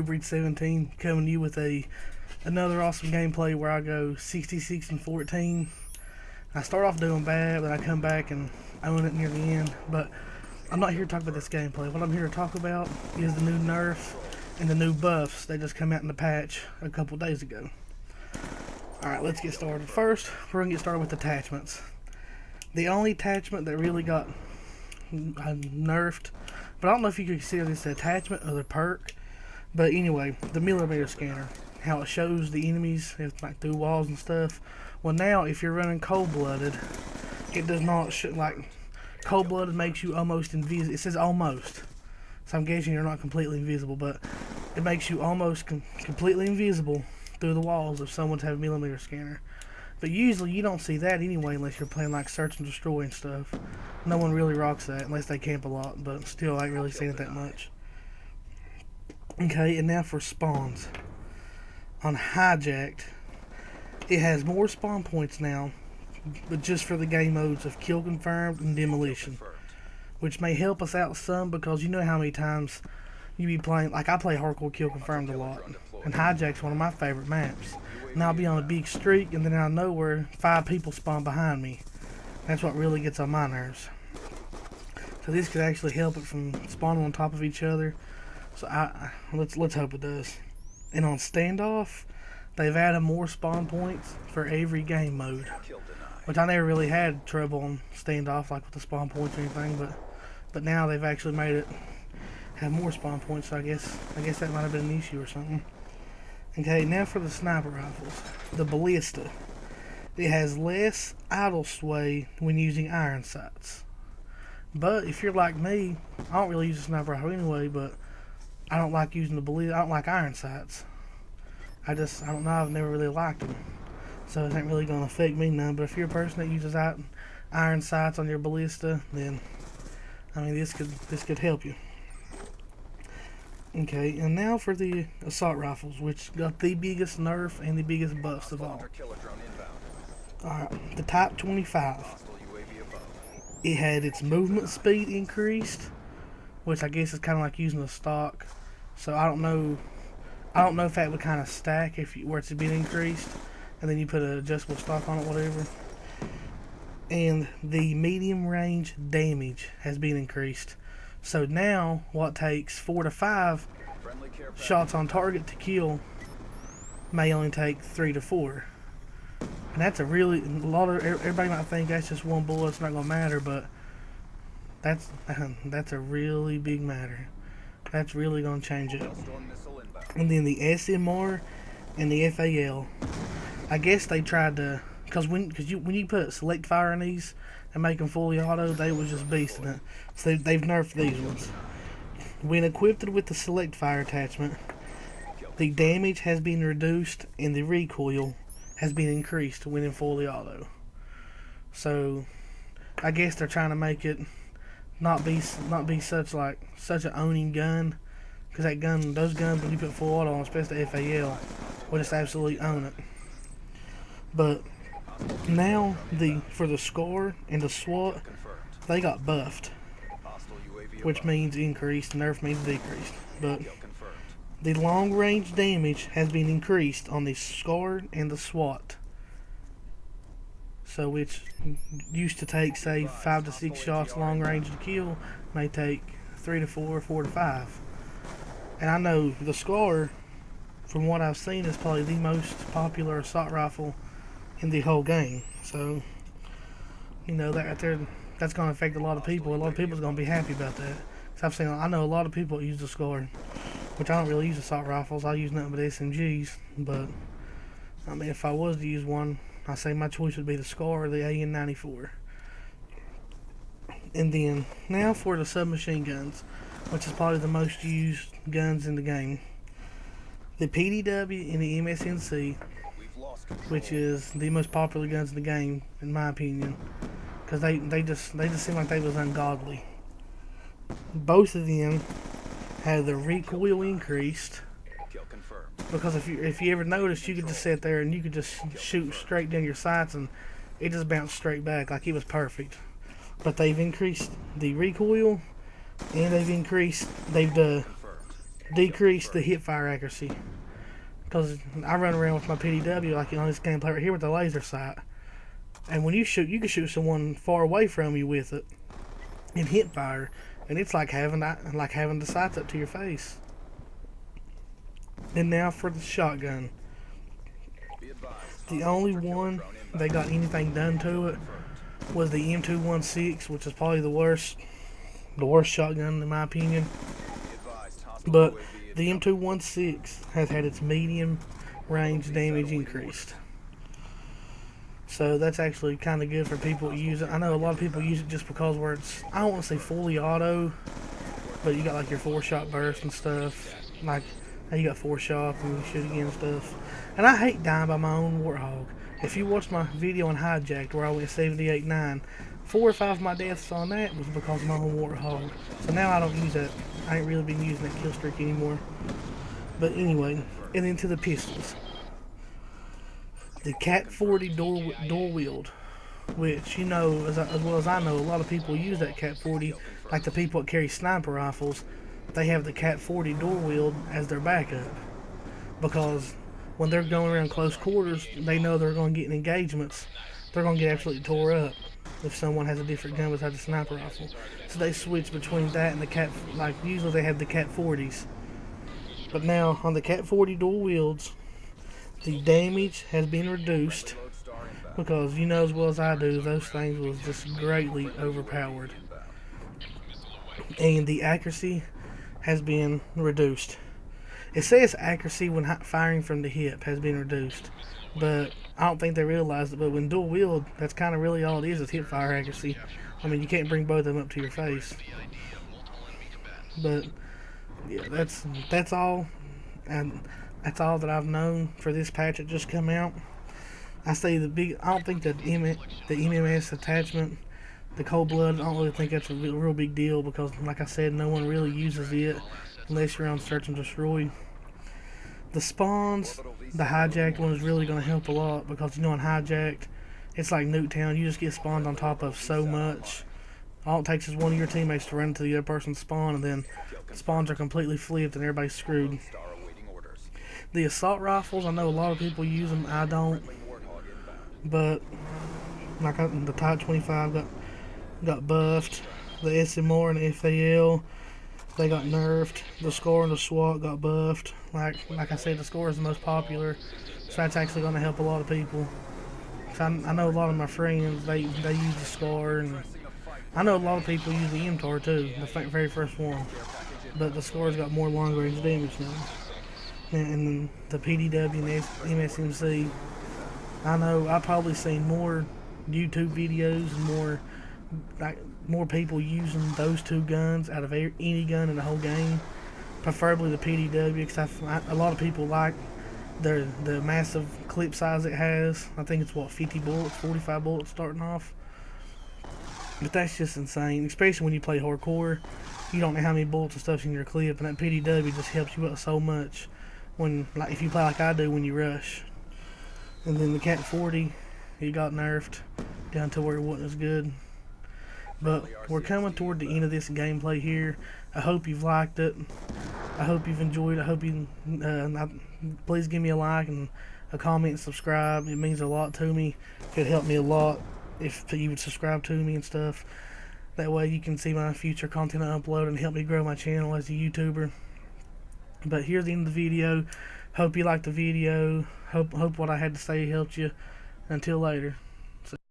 Breed 17 coming to you with another awesome gameplay where I go 66-14. I start off doing bad, but I come back and own it near the end. But I'm not here to talk about this gameplay. What I'm here to talk about is the new nerfs and the new buffs that just come out in the patch a couple days ago. Alright, let's get started. First, we're going to get started with attachments. The only attachment that really got nerfed, but I don't know if you can consider this an attachment or the perk, but anyway, the millimeter scanner, how it shows the enemies if like through walls and stuff. Well, now if you're running cold-blooded, it does not show, like cold-blooded makes you almost invisible. It says almost, so I'm guessing you're not completely invisible, but it makes you almost completely invisible through the walls if someone's have a millimeter scanner. But usually you don't see that anyway unless you're playing like search and destroy and stuff. No one really rocks that unless they camp a lot, but still I ain't really seen it that much. Okay, and now for spawns. On Hijacked, it has more spawn points now, but just for the game modes of Kill Confirmed and Demolition, which may help us out some because you know how many times you be playing, like I play Hardcore Kill Confirmed a lot, and Hijack's one of my favorite maps. And I'll be on a big streak, and then out of nowhere, 5 people spawn behind me. That's what really gets on my nerves. So this could actually help it from spawning on top of each other. So let's hope it does. And on Standoff, they've added more spawn points for every game mode, which I never really had trouble on Standoff, like with the spawn points or anything. But now they've actually made it have more spawn points. So I guess that might have been an issue or something. Okay, now for the sniper rifles. The Ballista. It has less idle sway when using iron sights. But if you're like me, I don't really use a sniper rifle anyway, but I don't like using the Ballista. I don't like iron sights. I don't know, I've never really liked them. So it ain't really going to affect me none. But if you're a person that uses iron sights on your Ballista, then, I mean, this could help you. Okay, and now for the assault rifles, which got the biggest nerf and the biggest buffs of all. Alright, the Type 25. It had its movement speed increased, which I guess is kind of like using a stock. So I don't know if that would kind of stack where it's been increased, and then you put an adjustable stock on it, whatever. And the medium range damage has been increased. So now, what takes 4 to 5 shots on target to kill may only take 3 to 4. And that's everybody might think that's just one bullet, it's not going to matter, but that's a really big matter. That's really going to change it. And then the SMR and the FAL. I guess they tried to, because when you put select fire in these and make them fully auto, they was just beasting it. So they've nerfed these ones. When equipped with the select fire attachment, the damage has been reduced and the recoil has been increased when in fully auto. So I guess they're trying to make it not be such an owning gun, because those guns when you put full auto on, especially the FAL, will just absolutely own it. But now for the SCAR and the SWAT, they got buffed, which means increased. Nerf means decreased. But the long range damage has been increased on the SCAR and the SWAT. So which used to take, say, 5 to 6 shots long range to kill, may take 3 to 4, 4 to 5. And I know the SCAR, from what I've seen, is probably the most popular assault rifle in the whole game. So, you know, that right there, that's going to affect a lot of people. A lot of people's going to be happy about that. Cause I know a lot of people that use the SCAR, which I don't really use assault rifles. I use nothing but SMGs. But I mean, if I was to use one, I say my choice would be the SCAR or the AN-94. And then now for the submachine guns, which is probably the most used guns in the game. The PDW and the MSNC, which is the most popular guns in the game, in my opinion, because they just seem like they was ungodly. Both of them had the recoil increased, because if you ever noticed, you could just sit there and you could just shoot straight down your sights and it just bounced straight back like it was perfect. But they've increased the recoil, and they've decrease the hip fire accuracy. Because I run around with my PDW like on this gameplay right here with the laser sight. And when you shoot, you can shoot someone far away from you with it in hip fire, and it's like having the sights up to your face. And now for the shotgun. The only one that got anything done to it was the M216, which is probably the worst shotgun in my opinion. But the M216 has had its medium range damage increased. So that's actually kind of good for people who use it. I know a lot of people use it just because where it's, I don't want to say fully auto, but you got like your 4-shot burst and stuff. Like, you got 4-shot and you shoot again and stuff. And I hate dying by my own Warthog. If you watch my video on Hijacked where I went 78-9, 4 or 5 of my deaths on that was because of my own Warthog. So now I don't use that. I ain't really been using that kill streak anymore. But anyway, and into the pistols. The Cat 40 dual wield, which, you know, as well as I know, a lot of people use that Cat 40, like the people that carry sniper rifles, they have the Cat 40 dual wield as their backup. Because when they're going around close quarters, they know they're going to get in engagements. They're going to get absolutely tore up if someone has a different gun besides the sniper rifle. So they switch between that and the Cat, like usually they have the Cat 40s. But now on the Cat 40 dual wields, the damage has been reduced because, you know as well as I do, those things was just greatly overpowered. And the accuracy has been reduced. It says accuracy when firing from the hip has been reduced, but I don't think they realized it. But when dual wield, that's kind of really all it is hip fire accuracy. I mean, you can't bring both of them up to your face. But yeah, that's all, and that's all that I've known for this patch that just come out. I say I don't think that the MMS attachment, the cold blood, I don't really think that's a real big deal because, like I said, no one really uses it unless you're on search and destroy. The spawns, the hijacked one is really going to help a lot because, you know, in hijacked, it's like Nuketown. You just get spawned on top of so much. All it takes is one of your teammates to run to the other person's spawn, and then the spawns are completely flipped and everybody's screwed. The assault rifles, I know a lot of people use them. I don't. But like the Type 25 got buffed. The SMR and the FAL, they got nerfed. The SCAR and the SWAT got buffed. Like I said, the SCAR is the most popular, so that's actually going to help a lot of people. So I know a lot of my friends, they use the SCAR, and I know a lot of people use the MTAR too, the very first one. But the SCAR's got more long range damage now. And the PDW and MSMC, I know I've probably seen more YouTube videos and more people using those two guns out of any gun in the whole game, preferably the PDW, because a lot of people like the massive clip size it has. I think it's what, 50 bullets, 45 bullets starting off. But that's just insane, especially when you play hardcore. You don't know how many bullets and stuff's in your clip, and that PDW just helps you out so much when, like, if you play like I do when you rush. And then the Cat 40, it got nerfed down to where it wasn't as good. But we're coming toward the end of this gameplay here. I hope you've liked it. I hope you've enjoyed it. I hope you please give me a like and a comment and subscribe. It means a lot to me. It could help me a lot if you would subscribe to me and stuff. That way you can see my future content I upload and help me grow my channel as a YouTuber. But here's the end of the video. Hope you liked the video. Hope what I had to say helped you. Until later.